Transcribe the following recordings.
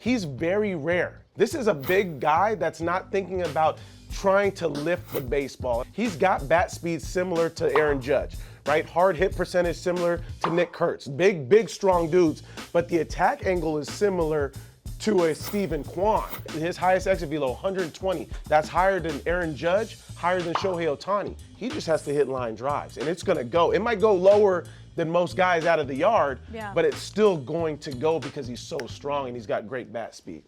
He's very rare. This is a big guy that's not thinking about trying to lift the baseball. He's got bat speed similar to Aaron Judge, right? Hard hit percentage similar to Nick Kurtz. Big, strong dudes, but the attack angle is similar to a Steven Kwan. His highest exit velo, 120. That's higher than Aaron Judge, higher than Shohei Ohtani. He just has to hit line drives, and it's gonna go. It might go lower than most guys out of the yard, but it's still going to go because he's so strong and he's got great bat speed.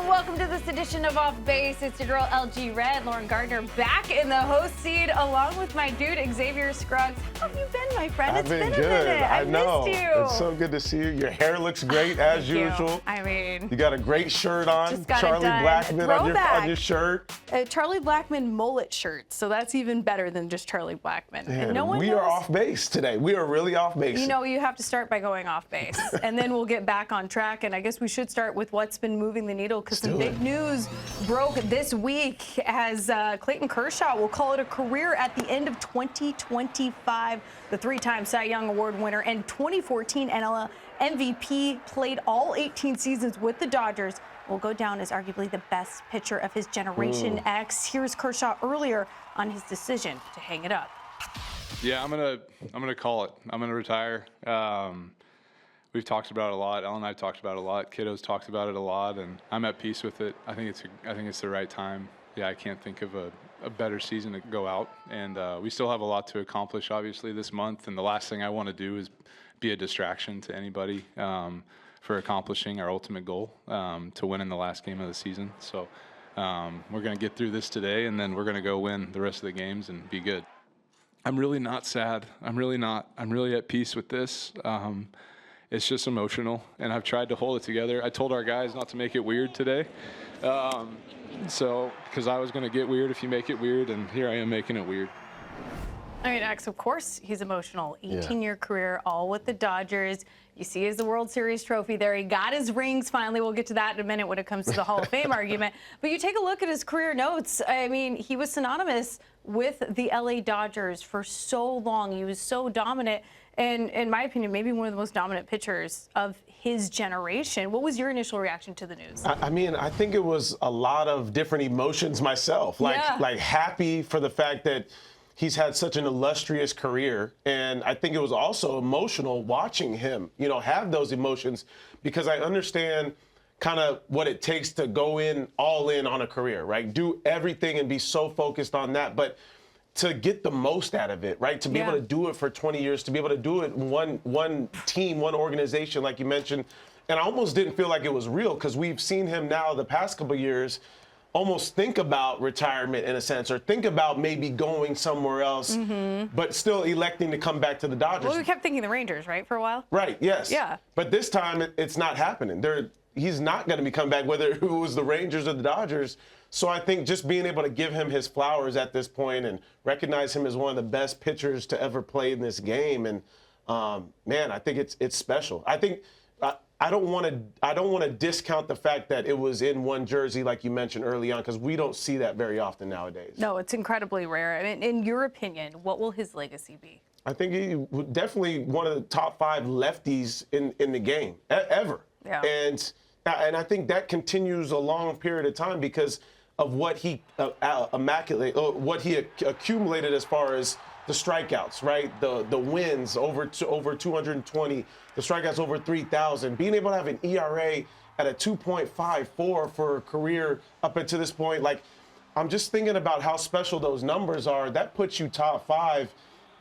Welcome to this edition of Off Base. It's your girl LG Red, Lauren Gardner, back in the host seat along with my dude Xavier Scruggs. How have you been, my friend? I've been been good. a minute. I know. Missed you. It's so good to see you. Your hair looks great as usual. I mean, you got a great shirt on. Just got Charlie Blackmon on your shirt. Charlie Blackmon mullet shirt. So that's even better than just Charlie Blackmon. Man, and no one we knows. are off base today. We are really off base. You know, you have to start by going off base, and then we'll get back on track. And I guess we should start with what's been moving the needle, because some big news broke this week as Clayton Kershaw will call it a career at the end of 2025. The three-time Cy Young Award winner and 2014 NL MVP, played all 18 seasons with the Dodgers, will go down as arguably the best pitcher of his generation. Here's Kershaw earlier on his decision to hang it up. Yeah, I'm gonna call it. I'm gonna retire. We've talked about it a lot. Ellen and I have talked about it a lot. Kiddo's talked about it a lot, and I'm at peace with it. I think it's the right time. Yeah, I can't think of a better season to go out, and we still have a lot to accomplish, obviously, this month. And the last thing I want to do is be a distraction to anybody for accomplishing our ultimate goal, to win in the last game of the season. So we're going to get through this today, and then we're going to go win the rest of the games and be good. I'm really not sad. I'm really not. I'm really at peace with this. It's just emotional, and I've tried to hold it together. I told our guys not to make it weird today, because I was going to get weird if you make it weird, and here I am making it weird. I mean, X, of course he's emotional. 18-year career, all with the Dodgers. You see his the World Series trophy there. He got his rings finally. We'll get to that in a minute when it comes to the Hall of Fame argument. But you take a look at his career notes. I mean, he was synonymous with the LA Dodgers for so long. He was so dominant. And in my opinion, maybe one of the most dominant pitchers of his generation. What was your initial reaction to the news? I mean, I think it was a lot of different emotions myself. Like happy for the fact that he's had such an illustrious career. And I think it was also emotional watching him, have those emotions, because I understand kind of what it takes to go all in on a career, right? Do everything and be so focused on that. But to get the most out of it, right? To be able to do it for 20 years, to be able to do it in one team, one organization, like you mentioned. And I almost didn't feel like it was real, because we've seen him now the past couple of years almost think about retirement in a sense, or think about maybe going somewhere else, but still electing to come back to the Dodgers. Well, we kept thinking the Rangers, right, for a while? Right, yes. Yeah. But this time it's not happening. He's not going to be coming back, whether it was the Rangers or the Dodgers. So I think just being able to give him his flowers at this point and recognize him as one of the best pitchers to ever play in this game, and man, I think it's special. I think I don't want to discount the fact that it was in one jersey, like you mentioned early on, because we don't see that very often nowadays. No, it's incredibly rare. I mean, in your opinion, what will his legacy be? I think he definitely one of the top 5 lefties in the game ever. Yeah. And I think that continues a long period of time because of what he accumulated as far as the strikeouts, right? The wins over 220, the strikeouts over 3,000. Being able to have an ERA at a 2.54 for a career up until this point, like, I'm just thinking about how special those numbers are. That puts you top 5,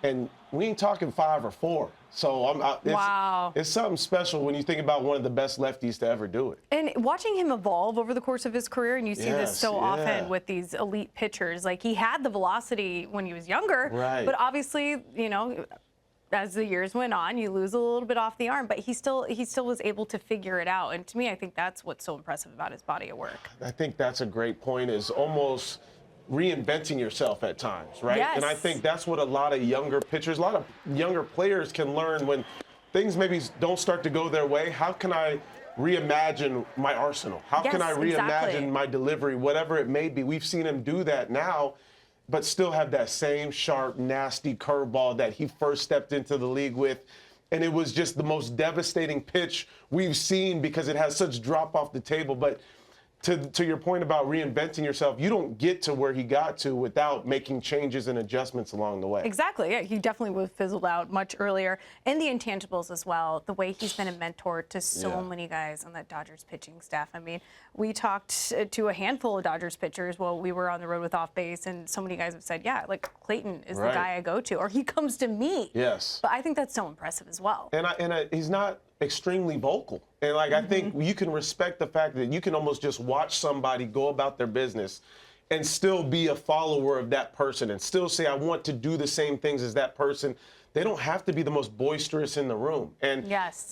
and we ain't talking 5 or 4. So wow. It's something special when you think about one of the best lefties to ever do it. And watching him evolve over the course of his career, and you see this so often with these elite pitchers, like he had the velocity when he was younger, right? But obviously, as the years went on, you lose a little bit off the arm, but he still was able to figure it out. And to me, I think that's what's so impressive about his body of work. I think that's a great point, is almost reinventing yourself at times, right? Yes. And I think that's what a lot of younger pitchers, a lot of younger players can learn when things maybe don't start to go their way, how can I reimagine my arsenal? How can I reimagine my delivery, whatever it may be? We've seen him do that now, but still have that same sharp, nasty curveball that he first stepped into the league with. And it was just the most devastating pitch we've seen because it has such drop off the table. But to your point about reinventing yourself, you don't get to where he got to without making changes and adjustments along the way. Exactly. Yeah, he definitely would have fizzled out much earlier. And the intangibles as well, the way he's been a mentor to so many guys on that Dodgers pitching staff. I mean, we talked to a handful of Dodgers pitchers while we were on the road with Off Base, and so many guys have said, yeah, like Clayton is the guy I go to, or he comes to me. Yes. But I think that's so impressive as well. And he's not extremely vocal. And like, I think you can respect the fact that you can almost just watch somebody go about their business and still be a follower of that person and still say, I want to do the same things as that person. They don't have to be the most boisterous in the room. And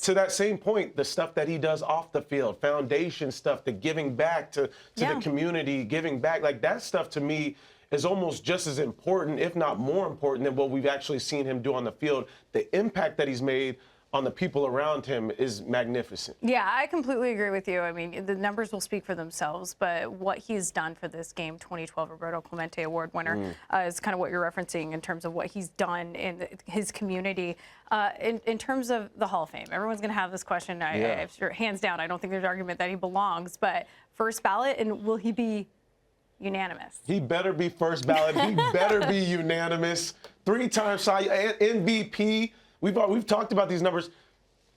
to that same point, the stuff that he does off the field, foundation stuff, the giving back to the community, giving back, like that stuff to me is almost just as important, if not more important, than what we've actually seen him do on the field. The impact that he's made on the people around him is magnificent. Yeah, I completely agree with you. I mean, the numbers will speak for themselves, but what he's done for this game, 2012 Roberto Clemente Award winner, is kind of what you're referencing in terms of what he's done in his community. In terms of the Hall of Fame, everyone's going to have this question. Hands down, I don't think there's an argument that he belongs, but first ballot, and will he be unanimous? He better be first ballot. He better be unanimous. 3-time MVP. We've talked about these numbers.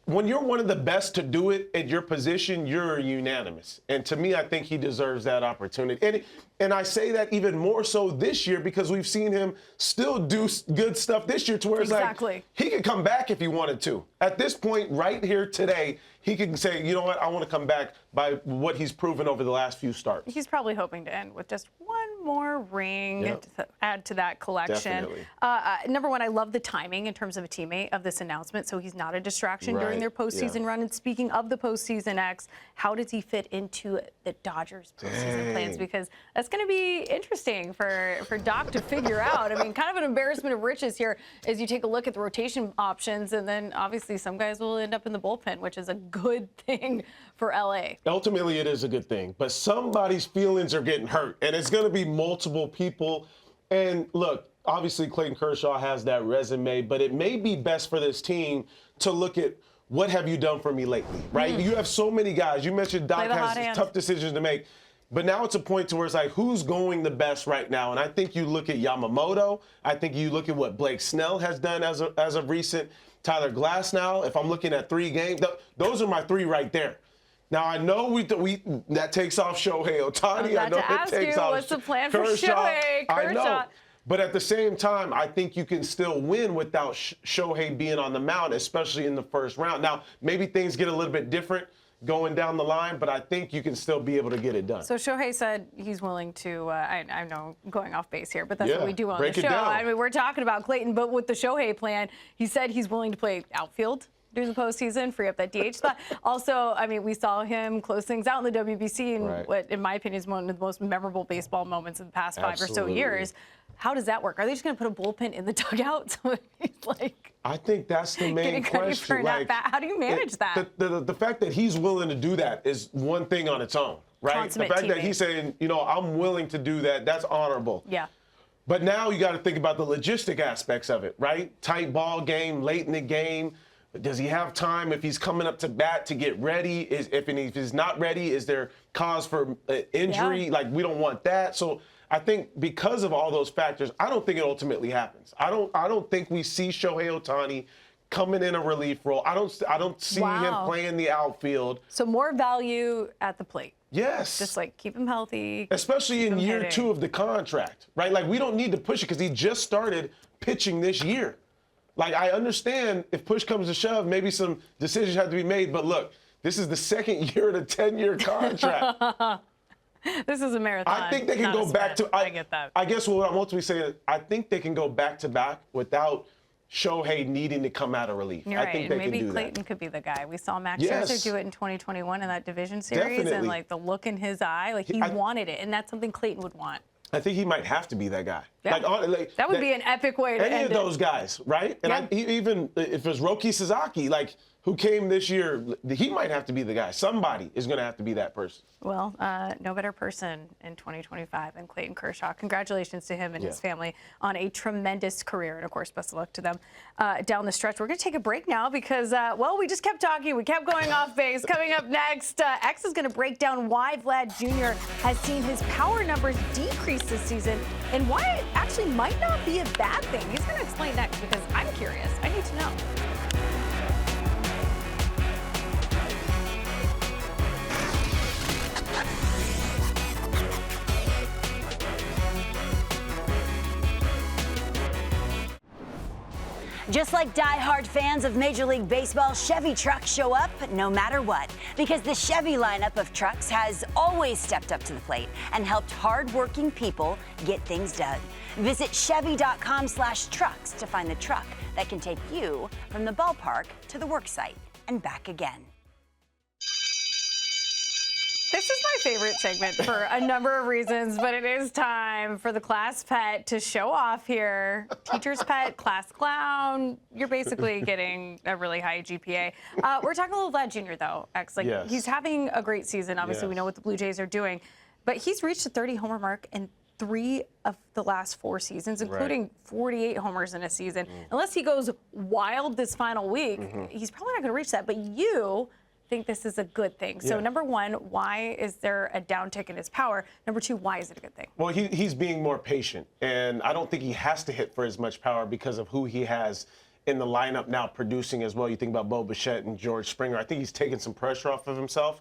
When you're one of the best to do it at your position, you're unanimous. And to me, I think he deserves that opportunity. And I say that even more so this year because we've seen him still do good stuff this year to where it's like he could come back if he wanted to. At this point, right here today, he can say, you know what, I want to come back by what he's proven over the last few starts. He's probably hoping to end with just one more ring to add to that collection. Number one, I love the timing in terms of a teammate of this announcement, so he's not a distraction during their postseason run. And speaking of the postseason X, how does he fit into the Dodgers postseason plans? Because that's going to be interesting for Doc to figure out. I mean, kind of an embarrassment of riches here as you take a look at the rotation options, and then obviously some guys will end up in the bullpen, which is a good thing for LA. Ultimately, it is a good thing, but somebody's feelings are getting hurt, and it's going to be multiple people. And look, obviously Clayton Kershaw has that resume, but it may be best for this team to look at what have you done for me lately, right? You have so many guys. You mentioned Doc has tough decisions to make, but now it's a point to where it's like, who's going the best right now? And I think you look at Yamamoto. I think you look at what Blake Snell has done as of recent. Tyler Glass now, if I'm looking at 3 games, those are my 3 right there. Now, I know that takes off Shohei Ohtani. I know it takes off what's the plan for Kershaw. Shohei? I know. But at the same time, I think you can still win without Shohei being on the mound, especially in the first round. Now, maybe things get a little bit different going down the line, but I think you can still be able to get it done. So Shohei said he's willing to, I know going off base here, but that's what we do on the show. Down. I mean, we're talking about Clayton, but with the Shohei plan, he said he's willing to play outfield during the postseason, free up that DH spot. Also, I mean, we saw him close things out in the WBC in what, in my opinion, is one of the most memorable baseball moments in the past 5 or so years. How does that work? Are they just going to put a bullpen in the dugout? So he's like, I think that's the main question. Like, how do you manage that? The fact that he's willing to do that is one thing on its own, right? Consummate the fact teammate. that he's saying, you know, I'm willing to do that, that's honorable. Yeah. But now you got to think about the logistic aspects of it, right? Tight ball game, late in the game. Does he have time if he's coming up to bat to get ready? If he's not ready, is there cause for injury? Yeah. Like, we don't want that. So I think because of all those factors, I don't think it ultimately happens. I don't think we see Shohei Ohtani coming in a relief role. I don't see him playing the outfield. So more value at the plate. Yes. Just like keep him healthy. Especially in year 2 of the contract, right? Like, we don't need to push it because he just started pitching this year. Like, I understand if push comes to shove, maybe some decisions have to be made. But look, this is the 2nd year of a 10-year contract. This is a marathon. I think they can go back to. I get that. I guess what I'm ultimately saying is I think they can go back to back without Shohei needing to come out of relief. You're I think right. they Maybe can do Clayton that. could be the guy. We saw Max Scherzer do it in 2021 in that division series, Definitely. and like the look in his eye, like he wanted it, and that's something Clayton would want. I think he might have to be that guy. Yeah. That would be an epic way to end end of those guys, right? And even if it's Roki Sasaki, like, who came this year, he might have to be the guy. Somebody is going to have to be that person. Well, no better person in 2025 than Clayton Kershaw. Congratulations to him and his family on a tremendous career. And, of course, best of luck to them down the stretch. We're going to take a break now because, well, we just kept talking. We kept going off base. Coming up next, X is going to break down why Vlad Jr. has seen his power numbers decrease this season and why it actually might not be a bad thing. He's going to explain next because I'm curious. I need to know. Just like die-hard fans of Major League Baseball, Chevy trucks show up no matter what. Because the Chevy lineup of trucks has always stepped up to the plate and helped hard-working people get things done. Visit Chevy.com/trucks to find the truck that can take you from the ballpark to the worksite and back again. This is my favorite segment for a number of reasons, but it is time for the class pet to show off here. Teacher's pet, class clown. You're basically getting a really high GPA. We're talking a little Vlad Jr. though, X. Like he's having a great season. Obviously, we know what the Blue Jays are doing, but he's reached the 30 homer mark in 3 of the last 4 seasons, including 48 homers in a season. Unless he goes wild this final week, he's probably not going to reach that. But you think this is a good thing. So number one, why is there a downtick in his power? Number two, why is it a good thing? Well, he's being more patient, and I don't think he has to hit for as much power because of who he has in the lineup now producing as well. You think about Bo Bichette and George Springer. I think he's taking some pressure off of himself.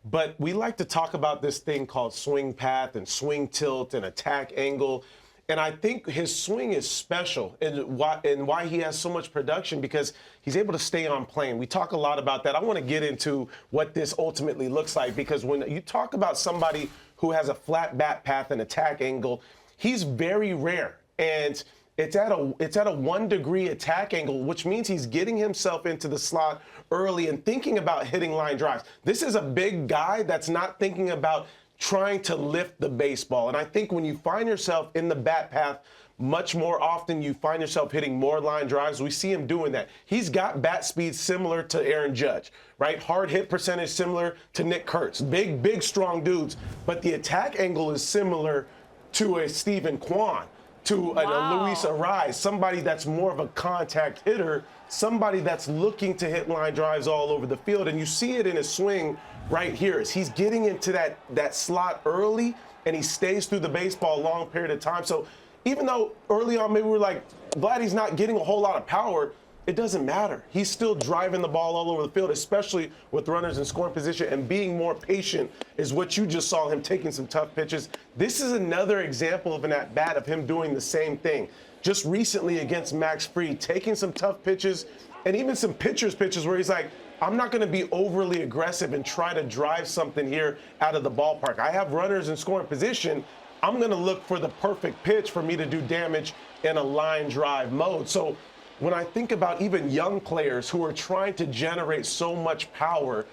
But we like to talk about this thing called swing path and swing tilt and attack angle. And I think his swing is special and why he has so much production because he's able to stay on plane. We talk a lot about that. I want to get into what this ultimately looks like because when you talk about somebody who has a flat bat path and attack angle, he's very rare. And it's at a 1 degree attack angle, which means he's getting himself into the slot early and thinking about hitting line drives. This is a big guy that's not thinking about trying to lift the baseball. And I think when you find yourself in the bat path, much more often you find yourself hitting more line drives. We see him doing that. He's got bat speed similar to Aaron Judge, right? Hard hit percentage similar to Nick Kurtz. Big, strong dudes. But the attack angle is similar to a Stephen Kwan, to a Luis Ariz, somebody that's more of a contact hitter, somebody that's looking to hit line drives all over the field. And you see it in his swing right here is he's getting into that slot early and he stays through the baseball a long period of time. So even though early on maybe we're like, Vlad, he's not getting a whole lot of power, it doesn't matter. He's still driving the ball all over the field, especially with runners in scoring position, and being more patient is what you just saw him taking some tough pitches. This is another example of an at-bat of him doing the same thing. Just recently against Max Fried, taking some tough pitches and even some pitcher's pitches where he's like, I'm not going to be overly aggressive and try to drive something here out of the ballpark. I have runners in scoring position. I'm going to look for the perfect pitch for me to do damage in a line drive mode. So when I think about even young players who are trying to generate so much power,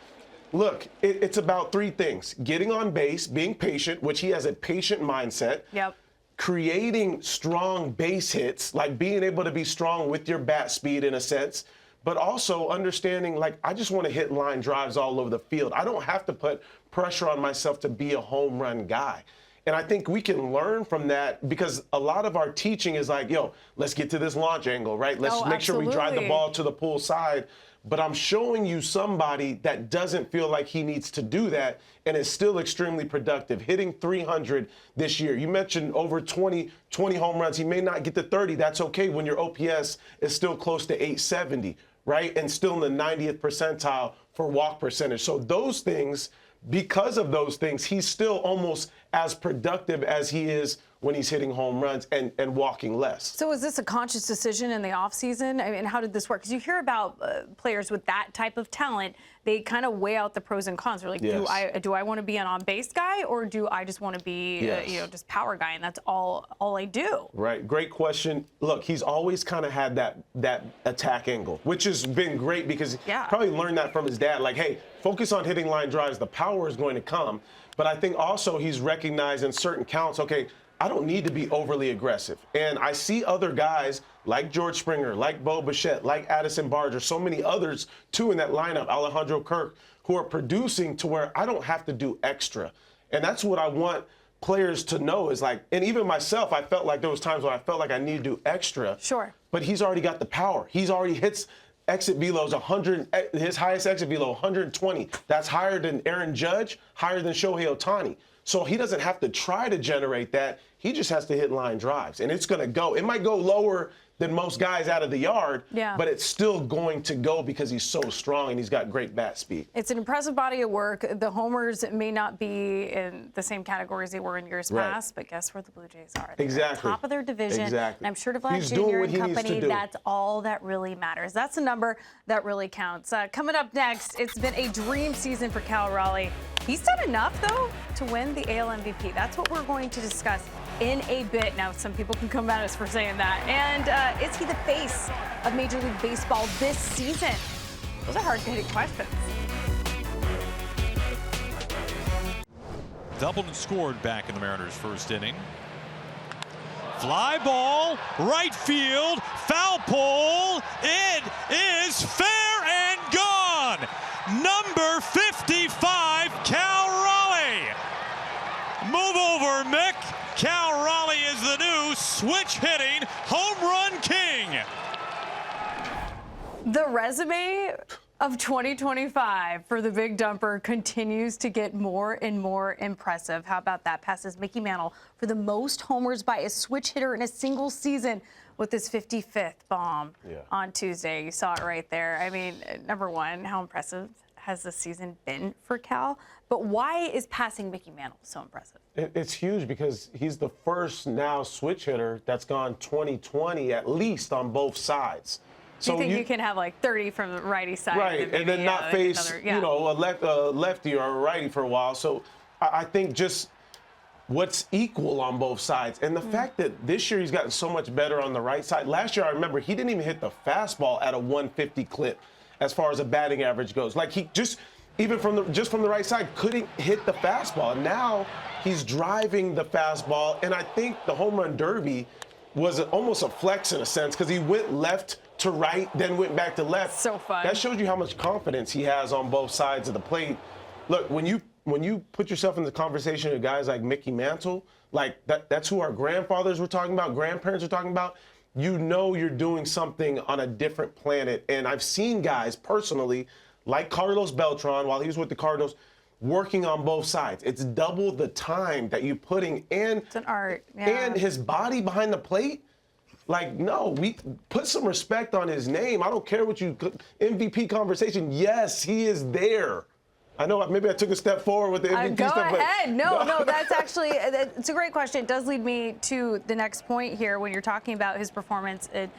look, it's about 3 things. Getting on base, being patient, which he has a patient mindset. Yep. Creating strong base hits, like being able to be strong with your bat speed in a sense, but also understanding, like, I just want to hit line drives all over the field. I don't have to put pressure on myself to be a home run guy. And I think we can learn from that because a lot of our teaching is like, yo, let's get to this launch angle, right? Let's make sure we drive the ball to the pull side. But I'm showing you somebody that doesn't feel like he needs to do that and is still extremely productive, hitting 300 this year. You mentioned over 20 home runs. He may not get to 30. That's okay when your OPS is still close to 870, right? And still in the 90th percentile for walk percentage. So those things, because of those things, he's still almost as productive as he is when he's hitting home runs and walking less. So is this a conscious decision in the offseason? I mean, how did this work? Because you hear about players with that type of talent, they kind of weigh out the pros and cons. They're like, do I want to be an on-base guy or do I just want to be, just power guy, and that's all I do? Right. Great question. Look, he's always kind of had that attack angle, which has been great because he probably learned that from his dad. Like, hey, focus on hitting line drives. The power is going to come. But I think also he's recognized in certain counts, okay, I don't need to be overly aggressive. And I see other guys like George Springer, like Bo Bichette, like Addison Barger, so many others too in that lineup, Alejandro Kirk, who are producing to where I don't have to do extra. And that's what I want players to know is like, and even myself, I felt like there was times when I felt like I needed to do extra. Sure. But he's already got the power. He's already hits exit velos 100, his highest exit velo 120. That's higher than Aaron Judge, higher than Shohei Ohtani. So he doesn't have to try to generate that. He just has to hit line drives, and it's going to go. It might go lower than most guys out of the yard, but it's still going to go because he's so strong and he's got great bat speed. It's an impressive body of work. The homers may not be in the same categories they were in years past, but guess where the Blue Jays are? They're Exactly. top of their division. Exactly. And I'm sure to Vlad He's Jr. doing what and he needs to company, do. that's all that really matters. That's the number that really counts. Coming up next, it's been a dream season for Cal Raleigh. He's done enough, though, to win the AL MVP. That's what we're going to discuss in a bit. Now, some people can come at us for saying that. And is he the face of Major League Baseball this season? Those are hard-hitting questions. Doubled and scored back in the Mariners' first inning. Fly ball, right field, foul pole. It is fair and gone. Number 55, Cal Raleigh. Move over, Mick. Cal Raleigh is the new switch-hitting home run king. The resume of 2025 for the Big Dumper continues to get more and more impressive. How about that? Passes Mickey Mantle for the most homers by a switch hitter in a single season with his 55th bomb on Tuesday. You saw it right there. I mean, number one, how impressive has the season been for Cal? But why is passing Mickey Mantle so impressive? It's huge because he's the first now switch hitter that's gone 20-20 at least on both sides. So you think you can have like 30 from the righty side? Right, and then not face, you know, a lefty or a righty for a while. So I think just what's equal on both sides. And the fact that this year he's gotten so much better on the right side. Last year, I remember he didn't even hit the fastball at a 150 clip as far as a batting average goes. Like he just, even from the right side, couldn't hit the fastball. Now he's driving the fastball. And I think the home run derby was almost a flex in a sense because he went left to right, then went back to left. So fun. That shows you how much confidence he has on both sides of the plate. Look, when you put yourself in the conversation with guys like Mickey Mantle, like that's who our grandfathers were talking about, grandparents were talking about, you know you're doing something on a different planet. And I've seen guys personally, like Carlos Beltran, while he was with the Cardinals, working on both sides. It's double the time that you're putting in. It's an art. And his body behind the plate. Like, no, we put some respect on his name. I don't care what you MVP conversation. Yes, he is there. I know maybe I took a step forward with the MVP Go stuff. ahead. No, that's actually, it's a great question. It does lead me to the next point here when you're talking about his performance at,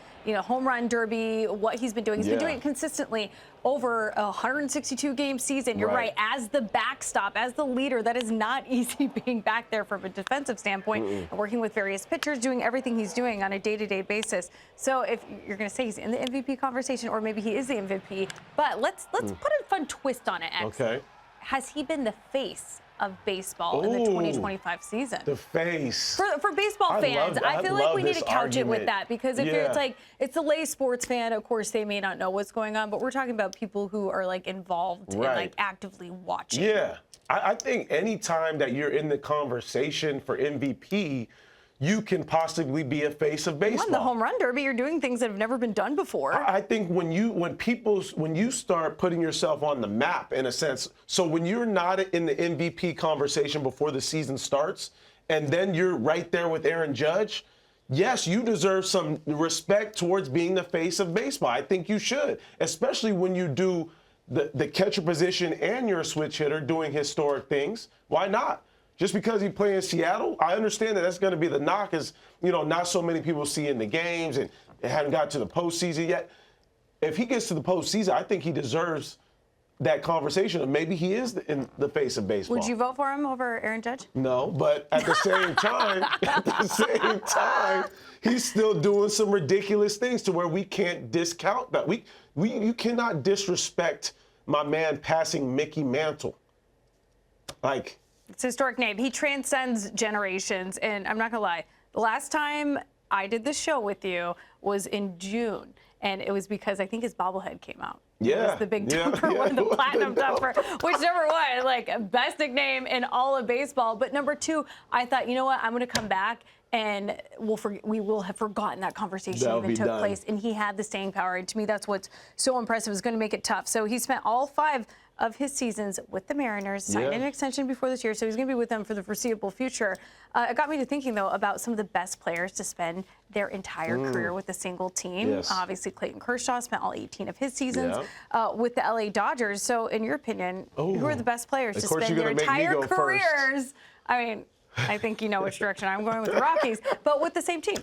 home run derby, what he's been doing. He's been doing it consistently over a 162-game season. You're right. As the backstop, as the leader, that is not easy being back there from a defensive standpoint and working with various pitchers, doing everything he's doing on a day-to-day basis. So if you're going to say he's in the MVP conversation or maybe he is the MVP, but let's put a fun twist on it, X. Okay. Has he been the face of baseball in the 2025 season? The face. For baseball fans, I feel like we need to couch it with that because if it's like, it's a lay sports fan, of course they may not know what's going on, but we're talking about people who are like involved and like actively watching. Yeah. I think any time that you're in the conversation for MVP, you can possibly be a face of baseball. On the home run derby, you're doing things that have never been done before. I think when you start putting yourself on the map in a sense, so when you're not in the MVP conversation before the season starts, and then you're right there with Aaron Judge, yes, you deserve some respect towards being the face of baseball. I think you should, especially when you do the catcher position and you're a switch hitter doing historic things. Why not? Just because he play in Seattle, I understand that that's going to be the knock is, not so many people see in the games and it hadn't got to the postseason yet. If he gets to the postseason, I think he deserves that conversation of maybe he is in the face of baseball. Would you vote for him over Aaron Judge? No, but at the same time, he's still doing some ridiculous things to where we can't discount that. You cannot disrespect my man passing Mickey Mantle. Like, It's a historic name. He transcends generations. And I'm not going to lie, the last time I did this show with you was in June. And it was because I think his bobblehead came out. Yeah. It was the big dumper one, the platinum dumper, which number one, like best nickname in all of baseball. But number two, I thought, you know what, I'm going to come back and we will have forgotten that conversation even took place. And he had the staying power. And to me, that's what's so impressive. It's going to make it tough. So he spent all 5 of his seasons with the Mariners, signed an extension before this year, so he's going to be with them for the foreseeable future. It got me to thinking, though, about some of the best players to spend their entire career with a single team. Yes. Obviously, Clayton Kershaw spent all 18 of his seasons with the LA Dodgers. So, in your opinion, who are the best players to spend their entire careers? I mean, I think you know which direction I'm going with the Rockies, but with the same team.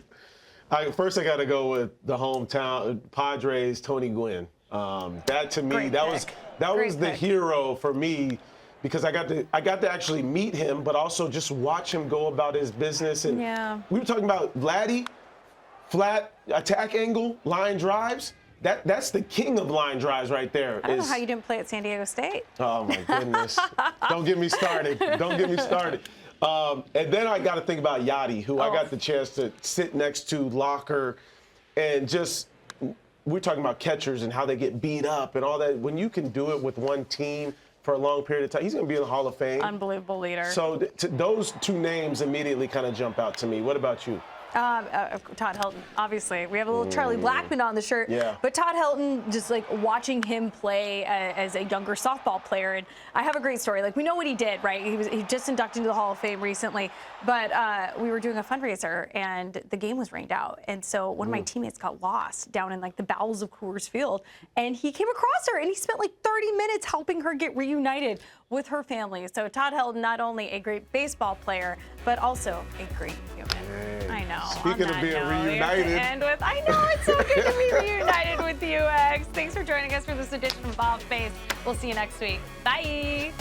First, I got to go with the hometown Padres, Tony Gwynn. That to me, that was the hero for me, because I got to actually meet him, but also just watch him go about his business. And we were talking about Vladdy, flat attack angle, line drives. That's the king of line drives right there. I don't know how you didn't play at San Diego State. Oh my goodness! Don't get me started. Don't get me started. And then I got to think about Yachty, who I got the chance to sit next to, locker, and just. We're talking about catchers and how they get beat up and all that. When you can do it with one team for a long period of time, he's going to be in the Hall of Fame. Unbelievable leader. So those 2 names immediately kind of jump out to me. What about you? Todd Helton, obviously. We have a little Charlie Blackmon on the shirt. Yeah. But Todd Helton, just like watching him play as a younger softball player, and I have a great story. Like, we know what he did, right? He just inducted into the Hall of Fame recently, but we were doing a fundraiser, and the game was rained out. And so one of my teammates got lost down in like the bowels of Coors Field, and he came across her, and he spent like 30 minutes helping her get reunited with her family. So Todd Helton, not only a great baseball player, but also a great human. I know. Speaking of being reunited. I know, it's so good to be reunited with you, X. Thanks for joining us for this edition of Off Base. We'll see you next week. Bye.